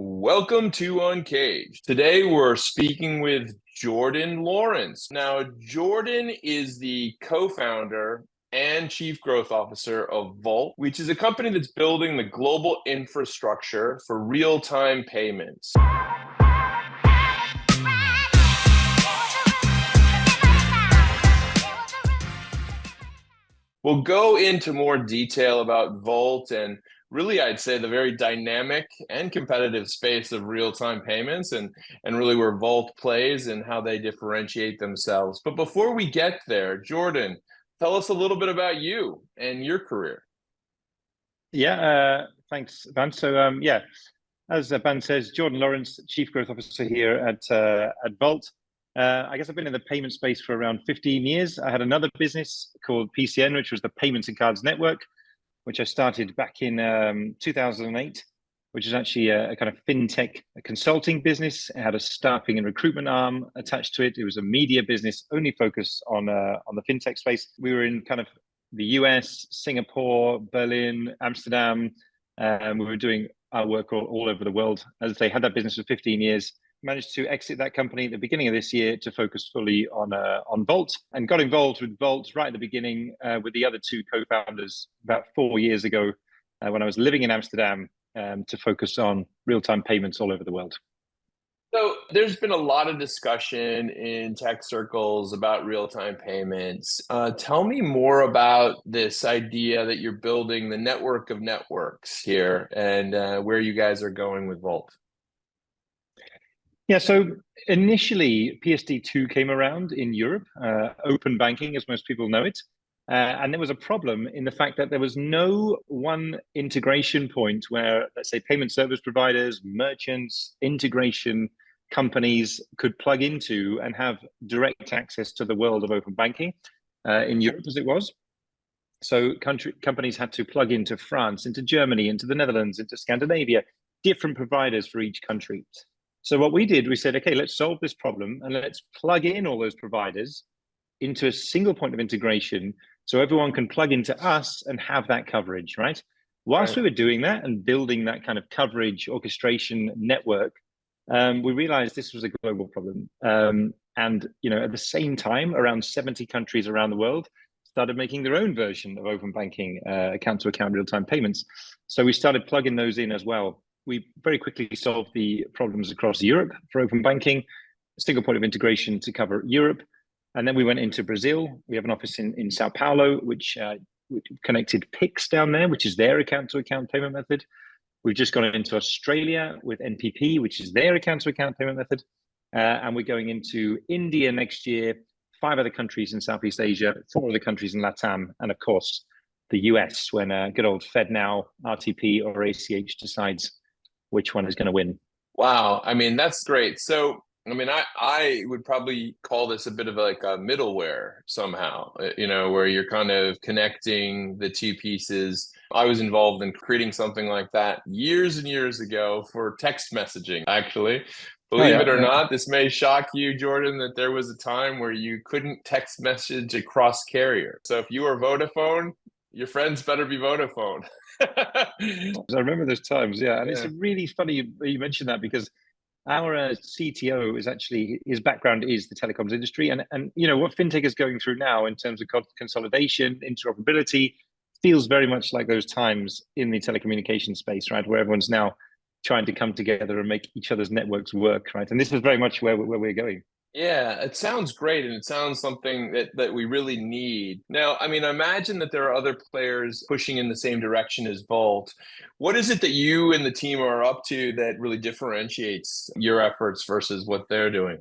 Welcome to Uncaged. Today we're speaking with Jordan Lawrence. Now, Jordan is the co-founder and chief growth officer of Vault, which is a company that's building the global infrastructure for real-time payments. We'll go into more detail about Vault and really, I'd say the very dynamic and competitive space of real-time payments and really where Vault plays and how they differentiate themselves. But before we get there, Jordan, tell us a little bit about you and your career. Yeah, thanks, Van. So, as Van says, Jordan Lawrence, Chief Growth Officer here at Vault. I guess I've been in the payment space for around 15 years. I had another business called PCN, which was the Payments and Cards Network, which I started back in 2008, which is actually a kind of fintech consulting business. It had a staffing and recruitment arm attached to it. It was a media business, only focused on the fintech space. We were in kind of the US, Singapore, Berlin, Amsterdam. We were doing our work all over the world. As I say, had that business for 15 years. Managed to exit that company at the beginning of this year to focus fully on Vault, and got involved with Vault right at the beginning with the other two co-founders about 4 years ago when I was living in Amsterdam to focus on real-time payments all over the world. So there's been a lot of discussion in tech circles about real-time payments. Tell me more about this idea that you're building the network of networks here and where you guys are going with Vault. Yeah, so initially PSD2 came around in Europe, open banking, as most people know it. And there was a problem in the fact that there was no one integration point where, let's say, payment service providers, merchants, integration companies could plug into and have direct access to the world of open banking in Europe as it was. So companies had to plug into France, into Germany, into the Netherlands, into Scandinavia, different providers for each country. So what we did, we said, okay, let's solve this problem and let's plug in all those providers into a single point of integration so everyone can plug into us and have that coverage, right? Whilst we were doing that and building that kind of coverage orchestration network, we realized this was a global problem. And at the same time, around 70 countries around the world started making their own version of open banking, account-to-account real-time payments. So we started plugging those in as well. We very quickly solved the problems across Europe for open banking, a single point of integration to cover Europe. And then we went into Brazil. We have an office in Sao Paulo, which connected Pix down there, which is their account-to-account payment method. We've just gone into Australia with NPP, which is their account-to-account payment method. And we're going into India next year, 5 other countries in Southeast Asia, 4 other countries in LATAM, and of course, the US when good old FedNow, RTP, or ACH decides which one is going to win. Wow. I mean, that's great. So, I mean, I would probably call this a bit of like a middleware somehow, where you're kind of connecting the two pieces. I was involved in creating something like that years and years ago for text messaging, actually. Believe it or not, this may shock you, Jordan, that there was a time where you couldn't text message across carrier. So if you were Vodafone, your friends better be Vodafone. I remember those times, yeah. And it's really funny you mentioned that because our CTO is actually, his background is the telecoms industry. And what fintech is going through now in terms of consolidation, interoperability, feels very much like those times in the telecommunications space, right? Where everyone's now trying to come together and make each other's networks work, right? And this is very much where we're going. Yeah, it sounds great, and it sounds something that we really need. Now, I mean, I imagine that there are other players pushing in the same direction as Vault. What is it that you and the team are up to that really differentiates your efforts versus what they're doing?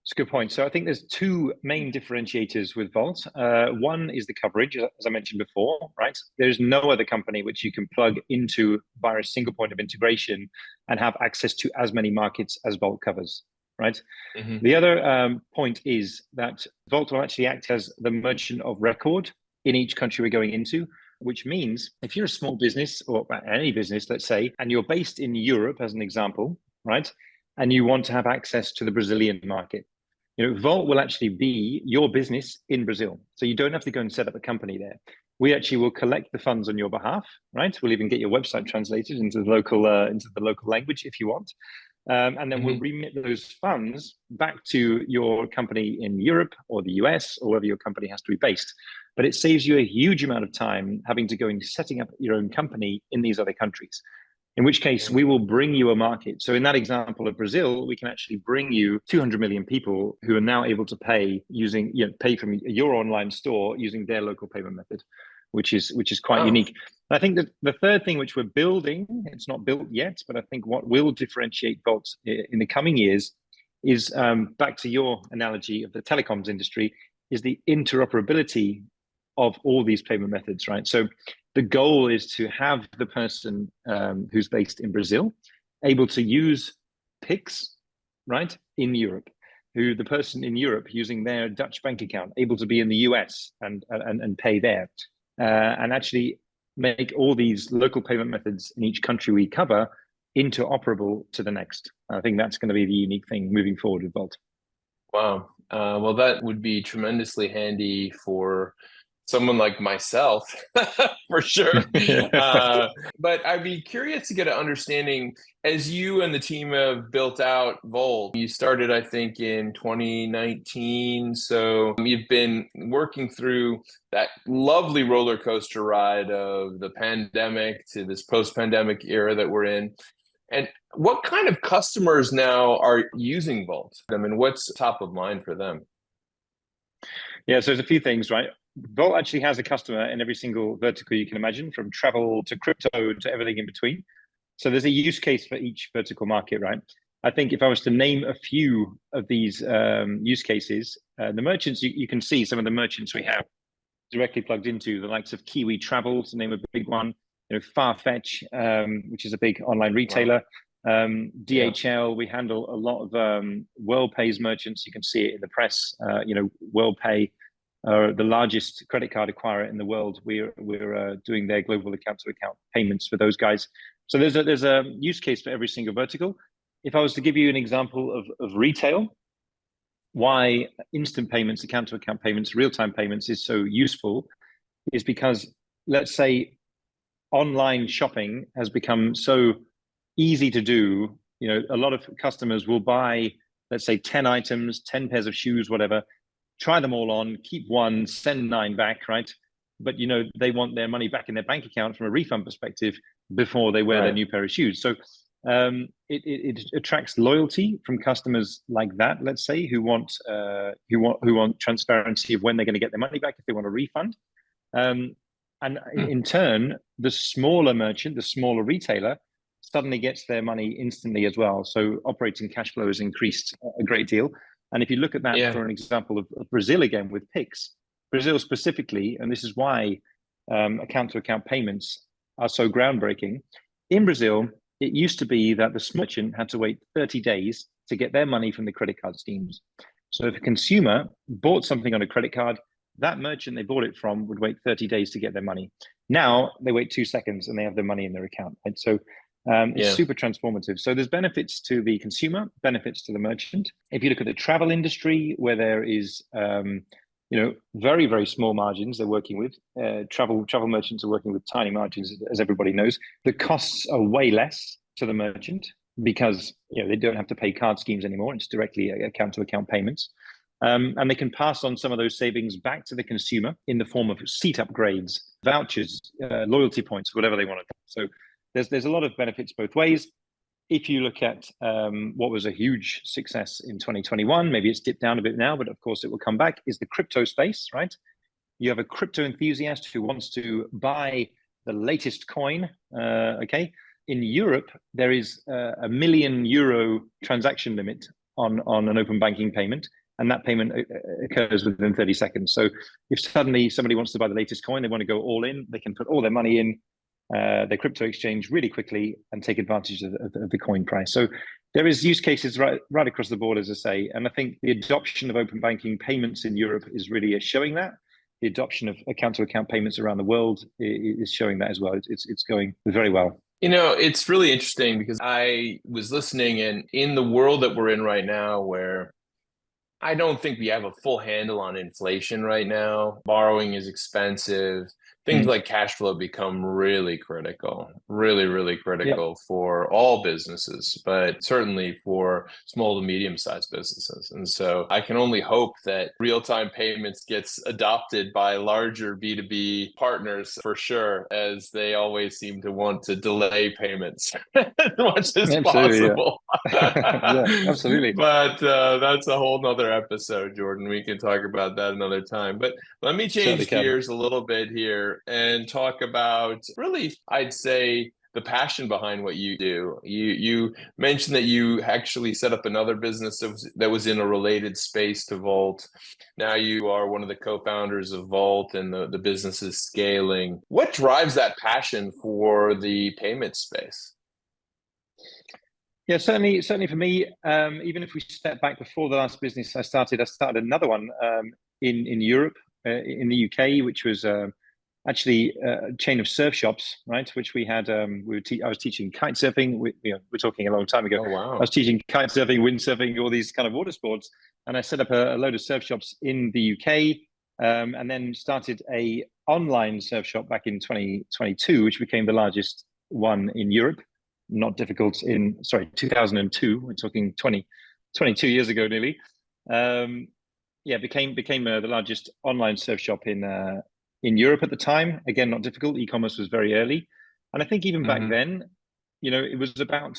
It's a good point. So I think there's 2 main differentiators with Vault. One is the coverage, as I mentioned before, right? There's no other company which you can plug into via a single point of integration and have access to as many markets as Vault covers. Right. Mm-hmm. The other point is that Vault will actually act as the merchant of record in each country we're going into, which means if you're a small business or any business, let's say, and you're based in Europe, as an example, right, and you want to have access to the Brazilian market, Vault will actually be your business in Brazil. So you don't have to go and set up a company there. we actually will collect the funds on your behalf, right? We'll even get your website translated into the local language if you want. And then we'll Hmm. remit those funds back to your company in Europe or the US or wherever your company has to be based. But it saves you a huge amount of time having to go into setting up your own company in these other countries. In which case, we will bring you a market. So in that example of Brazil, we can actually bring you 200 million people who are now able to pay using, pay from your online store using their local payment method, which is quite Wow. unique. I think that the third thing which we're building, it's not built yet, but I think what will differentiate Bolt in the coming years is, back to your analogy of the telecoms industry, is the interoperability of all these payment methods, right? So the goal is to have the person who's based in Brazil able to use Pix, right, in Europe, who the person in Europe using their Dutch bank account able to be in the US and pay there, and actually make all these local payment methods in each country we cover interoperable to the next. I think that's going to be the unique thing moving forward with Bolt. Wow. Well, that would be tremendously handy for someone like myself, for sure. Uh, but I'd be curious to get an understanding as you and the team have built out Volt. You started, I think, in 2019. So you've been working through that lovely roller coaster ride of the pandemic to this post-pandemic era that we're in. And what kind of customers now are using Volt? I mean, what's top of mind for them? Yeah, so there's a few things, right? Volt actually has a customer in every single vertical you can imagine, from travel to crypto to everything in between. So there's a use case for each vertical market, right? I think if I was to name a few of these use cases, the merchants, you can see some of the merchants we have directly plugged into, the likes of Kiwi Travel, to name a big one, Farfetch, which is a big online Wow. retailer. Yeah. DHL, we handle a lot of WorldPay's merchants. You can see it in the press. WorldPay, the largest credit card acquirer in the world. We're doing their global account-to-account payments for those guys. So there's a use case for every single vertical. If I was to give you an example of retail, why instant payments, account-to-account payments, real-time payments is so useful is because, let's say, online shopping has become so easy to do. A lot of customers will buy, let's say, 10 items, 10 pairs of shoes, whatever, try them all on, keep one, send nine back, right? But they want their money back in their bank account from a refund perspective before they wear their Right. new pair of shoes. So it attracts loyalty from customers like that, let's say, who want transparency of when they're going to get their money back if they want a refund. And Hmm. in turn, the smaller merchant, the smaller retailer, suddenly gets their money instantly as well. So operating cash flow has increased a great deal. And if you look at that Yeah. for an example of Brazil again with Pix, Brazil specifically, and this is why account-to-account payments are so groundbreaking. In Brazil, it used to be that the small merchant had to wait 30 days to get their money from the credit card schemes. So if a consumer bought something on a credit card, that merchant they bought it from would wait 30 days to get their money. Now they wait 2 seconds and they have their money in their account. Right? So it's Yeah. super transformative. So there's benefits to the consumer, benefits to the merchant. If you look at the travel industry, where there is very, very small margins they're working with. Travel merchants are working with tiny margins, as everybody knows. The costs are way less to the merchant because they don't have to pay card schemes anymore. It's directly account-to-account payments. And they can pass on some of those savings back to the consumer in the form of seat upgrades, vouchers, loyalty points, whatever they want to do. So there's a lot of benefits both ways. If you look at what was a huge success in 2021, maybe it's dipped down a bit now, but of course it will come back, is the crypto space, right? You have a crypto enthusiast who wants to buy the latest coin, okay? In Europe, there is a €1 million transaction limit on an open banking payment, and that payment occurs within 30 seconds. So if suddenly somebody wants to buy the latest coin, they want to go all in, they can put all their money in their crypto exchange really quickly and take advantage of the coin price. So there is use cases right across the board, as I say, and I think the adoption of open banking payments in Europe is really showing that. The adoption of account-to-account payments around the world is showing that as well. It's going very well. It's really interesting because I was listening, and in the world that we're in right now, where I don't think we have a full handle on inflation right now, borrowing is expensive. things like cash flow become really, really Yeah, critical for all businesses, but certainly for small to medium-sized businesses. And so I can only hope that real-time payments gets adopted by larger B2B partners for sure, as they always seem to want to delay payments as much as absolutely. Yeah, possible. yeah, absolutely. But that's a whole nother episode, Jordan. We can talk about that another time. But let me Certainly change can. gears a little bit here and talk about really, I'd say, the passion behind what you do. You mentioned that you actually set up another business that was in a related space to Vault. Now you are one of the co-founders of Vault, and the business is scaling. What drives that passion for the payment space? Yeah, certainly for me. Even if we step back before the last business I started another one in Europe, in the UK, which was actually a chain of surf shops, right? Which we had. I was teaching kite surfing. We're talking a long time ago. Oh, I wow. was teaching kite surfing, windsurfing, all these kind of water sports, and I set up a load of surf shops in the UK, and then started a online surf shop back in 2022, which became the largest one in Europe. Not difficult in, sorry, 2002. We're talking 22 years ago nearly. Yeah, became the largest online surf shop in Europe at the time. Again, not difficult. E-commerce was very early, and I think even back Hmm. then, it was about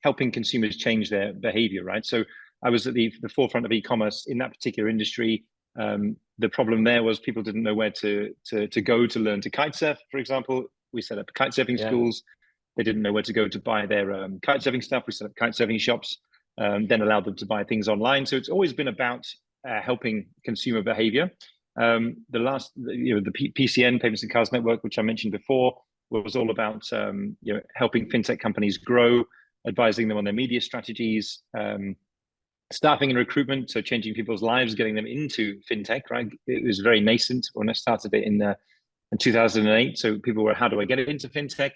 helping consumers change their behavior, right? So I was at the forefront of e-commerce in that particular industry. The problem there was people didn't know where to go to learn to kite surf, for example. We set up kite surfing Yeah. schools. They didn't know where to go to buy their kite surfing stuff. We set up kite surfing shops, then allowed them to buy things online. So it's always been about helping consumer behavior. The PCN, Payments and Cards Network, which I mentioned before, was all about helping fintech companies grow, advising them on their media strategies, staffing and recruitment, so changing people's lives, getting them into fintech. Right, it was very nascent when I started it in 2008. So people were, how do I get into fintech?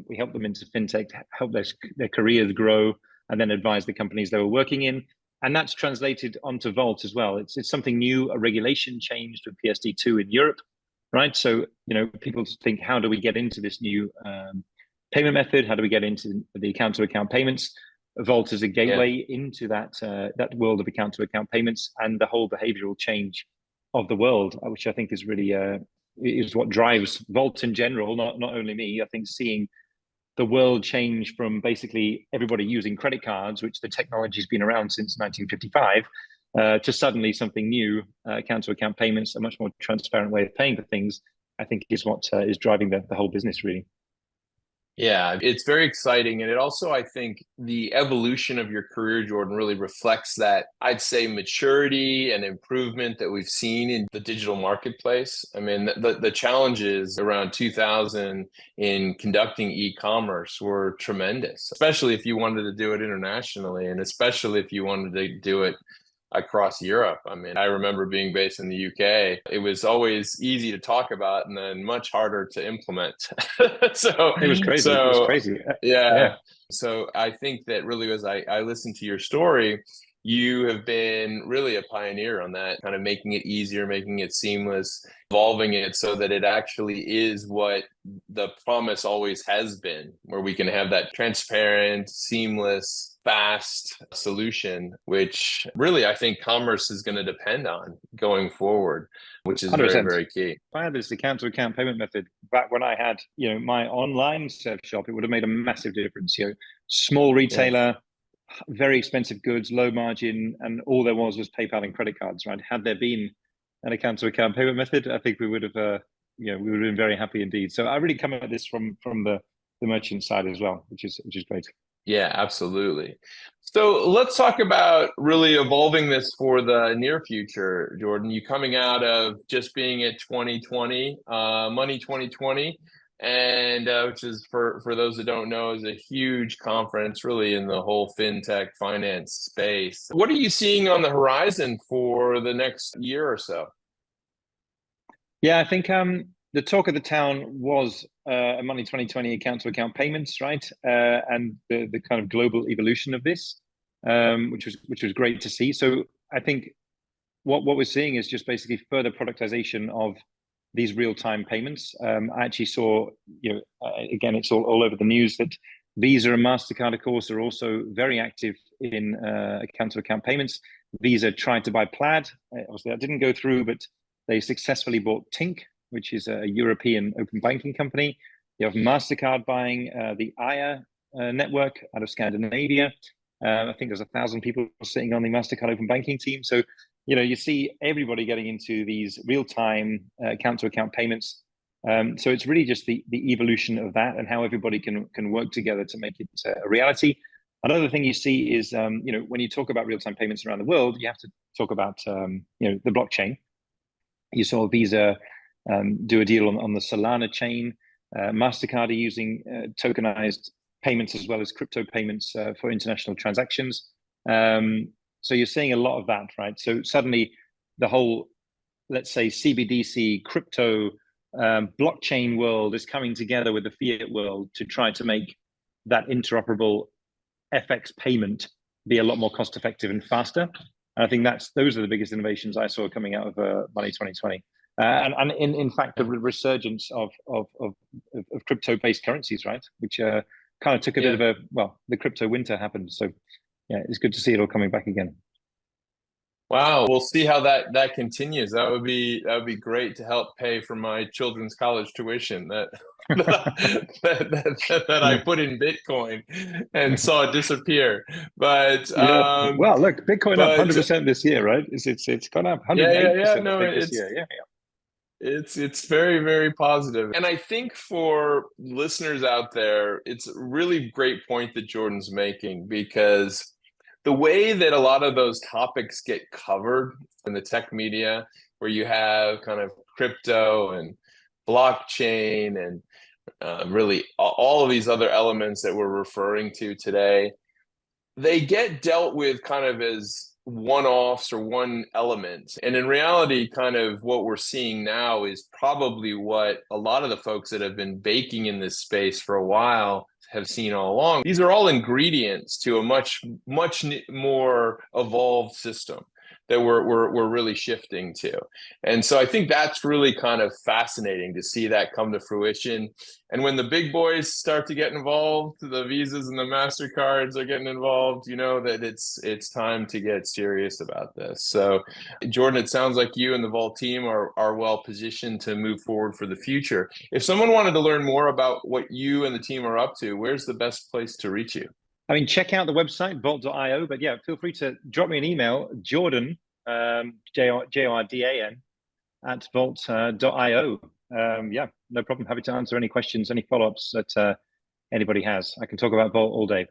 We helped them into fintech, help their careers grow, and then advise the companies they were working in. And that's translated onto Vault as well. It's something new. A regulation changed with PSD2 in Europe, right? So people think, how do we get into this new payment method? How do we get into the account-to-account payments? Vault is a Yeah. gateway into that world of account-to-account payments and the whole behavioral change of the world, which I think is really is what drives Vault in general. Not only me. I think seeing the world change from basically everybody using credit cards, which the technology's been around since 1955, to suddenly something new, account-to-account payments, a much more transparent way of paying for things, I think is what is driving the whole business, really. Yeah, it's very exciting. And it also, I think, the evolution of your career, Jordan, really reflects that, I'd say, maturity and improvement that we've seen in the digital marketplace. I mean, the challenges around 2000 in conducting e-commerce were tremendous, especially if you wanted to do it internationally, and especially if you wanted to do it across Europe. I mean, I remember being based in the UK. It was always easy to talk about and then much harder to implement. so, It was crazy. It was so crazy. yeah. Yeah, So I think that really, as I listened to your story, you have been really a pioneer on that, kind of making it easier, making it seamless, evolving it so that it actually is what the promise always has been, where we can have that transparent, seamless, fast solution, which really I think commerce is going to depend on going forward, which is very, 100%. very key. If I had this account-to-account payment method back when I had, my online surf shop, it would have made a massive difference. Small Yeah. retailer, very expensive goods, low margin, and all there was PayPal and credit cards, right? Had there been an account-to-account payment method, I think we would have, we would have been very happy indeed. So I really come at this from the merchant side as well, which is great. Yeah, absolutely. So let's talk about really evolving this for the near future, Jordan. You coming out of just being at 2020, Money 2020, and which is for those that don't know, is a huge conference really in the whole fintech finance space. What are you seeing on the horizon for the next year or so? Yeah, I think the talk of the town was Money 2020 account-to-account payments, right? And the kind of global evolution of this, which was great to see. So I think what we're seeing is just basically further productization of these real-time payments. I actually saw, again, it's all over the news that Visa and MasterCard, of course, are also very active in account-to-account payments. Visa tried to buy Plaid. Obviously, that didn't go through, but they successfully bought Tink, which is a European open banking company. You have MasterCard buying the Aya network out of Scandinavia. I think there's 1,000 people sitting on the MasterCard open banking team. So, you see everybody getting into these real-time account-to-account payments. So it's really just the evolution of that and how everybody can work together to make it a reality. Another thing you see is, when you talk about real-time payments around the world, you have to talk about, the blockchain. You saw Visa do a deal on the Solana chain. MasterCard are using tokenized payments as well as crypto payments for international transactions. So you're seeing a lot of that, right? So suddenly the whole, let's say, CBDC crypto blockchain world is coming together with the fiat world to try to make that interoperable FX payment be a lot more cost effective and faster. And I think those are the biggest innovations I saw coming out of Money 2020. And in fact, the resurgence of crypto-based currencies, right? Which kind of took a bit of the crypto winter happened. So yeah, it's good to see it all coming back again. Wow, we'll see how that continues. That would be great to help pay for my children's college tuition that that I put in Bitcoin and saw it disappear. But well, look, Bitcoin up 100% this year, right? It's gone up 108% no, I think this year. Yeah. It's very, very positive. And I think for listeners out there, it's a really great point that Jordan's making, because the way that a lot of those topics get covered in the tech media, where you have kind of crypto and blockchain and really all of these other elements that we're referring to today, they get dealt with kind of as one-offs or one element. And in reality, kind of what we're seeing now is probably what a lot of the folks that have been baking in this space for a while have seen all along. These are all ingredients to a much more evolved system that we're really shifting to. And so I think that's really kind of fascinating to see that come to fruition. And when the big boys start to get involved, the Visas and the MasterCards are getting involved, you know that it's time to get serious about this. So Jordan, it sounds like you and the Vault team are well positioned to move forward for the future. If someone wanted to learn more about what you and the team are up to, where's the best place to reach you? I mean, check out the website, vault.io. But yeah, feel free to drop me an email, Jordan, Jordan, at vault.io. Yeah, no problem. Happy to answer any questions, any follow-ups that anybody has. I can talk about Vault all day.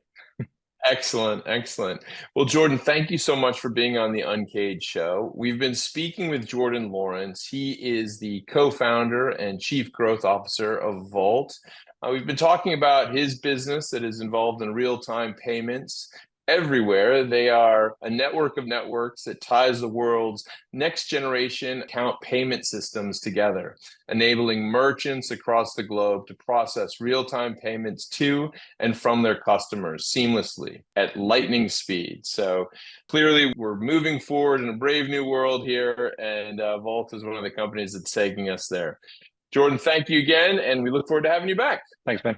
Excellent. Well, Jordan, thank you so much for being on the Uncaged show. We've been speaking with Jordan Lawrence. He is the co-founder and chief growth officer of Vault. We've been talking about his business that is involved in real-time payments everywhere. They are a network of networks that ties the world's next generation account payment systems together, enabling merchants across the globe to process real-time payments to and from their customers seamlessly at lightning speed. So clearly we're moving forward in a brave new world here, and Vault is one of the companies that's taking us there. Jordan, thank you again, and we look forward to having you back. Thanks, Ben.